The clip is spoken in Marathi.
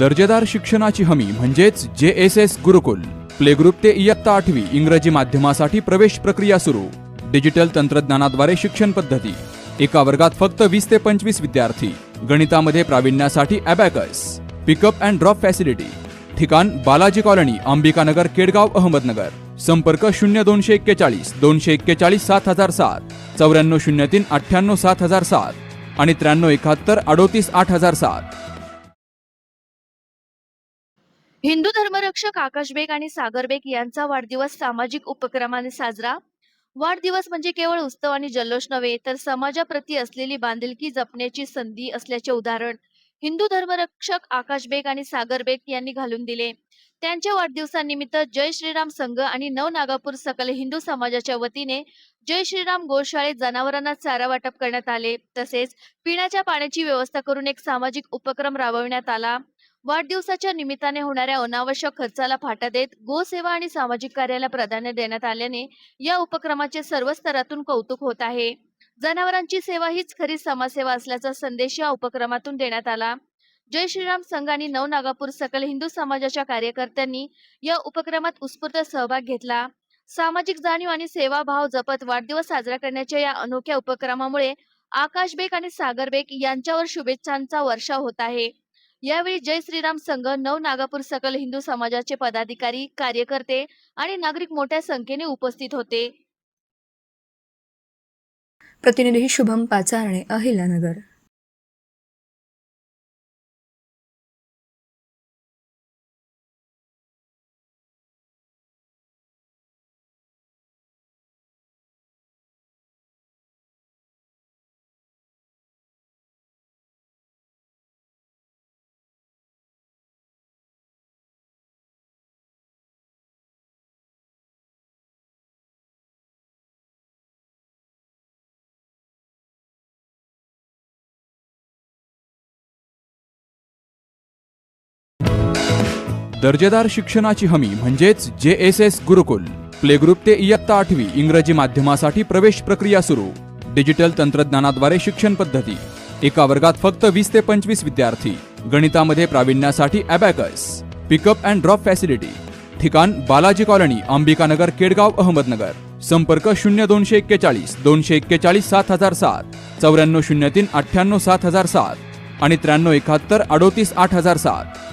दर्जेदार शिक्षणाची हमी म्हणजेच JSS गुरुकुल. प्ले ग्रुप ते इयत्ता 8वी इंग्रजी माध्यमासाठी प्रवेश प्रक्रिया सुरू. डिजिटल तंत्रज्ञानाद्वारे शिक्षण पद्धती. एका वर्गात फक्त 20 ते 25 विद्यार्थी. गणितामध्ये प्रावीण्यासाठी abacus. Pickup and drop facility. ठिकाण बालाजी कॉलनी, अंबिकानगर, केडगाव, अहमदनगर. संपर्क 0241 241 7007, 9403 98 7007 आणि 9371 38 8007. हिंदू धर्मरक्षक आकाश बेग आणि सागर बेग यांचा वाढदिवस सामाजिक उपक्रमाने साजरा. वाढदिवस म्हणजे केवळ उत्सव आणि जल्लोष नव्हे, तर समाजाप्रती असलेली बांधिलकी जपण्याची संधी असल्याचे उदाहरण हिंदू धर्मरक्षक आकाश बेग आणि सागर बेग यांनी घालून दिले. त्यांच्या वाढदिवसानिमित्त जय श्रीराम संघ आणि नवनागापूर सकल हिंदू समाजाच्या वतीने जय श्रीराम गोशाळेत जनावरांना चारा वाटप करण्यात आले. तसेच पिण्याच्या पाण्याची व्यवस्था करून एक सामाजिक उपक्रम राबविण्यात आला. वाढदिवसाच्या निमित्ताने होणाऱ्या अनावश्यक खर्चाला फाटा देत गोसेवा आणि सामाजिक कार्याला प्राधान्य देण्यात आल्याने या उपक्रमाचे सर्व स्तरातून कौतुक होत आहे. जनावरांची सेवा हीच खरी समाजसेवा असल्याचा संदेश या उपक्रमातून देण्यात आला. जय श्रीराम संघ आणि नवनागापूर सकल हिंदू समाजाच्या कार्यकर्त्यांनी या उपक्रमात उत्स्फूर्त सहभाग घेतला. सामाजिक जाणीव आणि सेवाभाव जपत वाढदिवस साजरा करण्याच्या या अनोख्या उपक्रमामुळे आकाश बेग आणि सागर बेग यांच्यावर शुभेच्छांचा वर्षाव होत आहे. यावेळी जय श्रीराम संघ, नवनागापूर सकल हिंदू समाजाचे पदाधिकारी, कार्यकर्ते आणि नागरिक मोठ्या संख्येने उपस्थित होते. प्रतिनिधी शुभम पाचारणे, अहिल्यानगर. दर्जेदार शिक्षणाची हमी म्हणजेच JSS गुरुकुल. प्ले ग्रुप ते इयत्ता 8वी इंग्रजी माध्यमासाठी प्रवेश प्रक्रिया सुरू. डिजिटल तंत्रज्ञानाद्वारे शिक्षण पद्धती. एका वर्गात फक्त 20 ते 25 विद्यार्थी. गणितामध्ये प्रावीण्यासाठी abacus. Pickup and drop facility. ठिकाण बालाजी कॉलनी, अंबिकानगर, केडगाव, अहमदनगर. संपर्क 0241 241 7007, 9403 98 7007 आणि 9371 38 8007.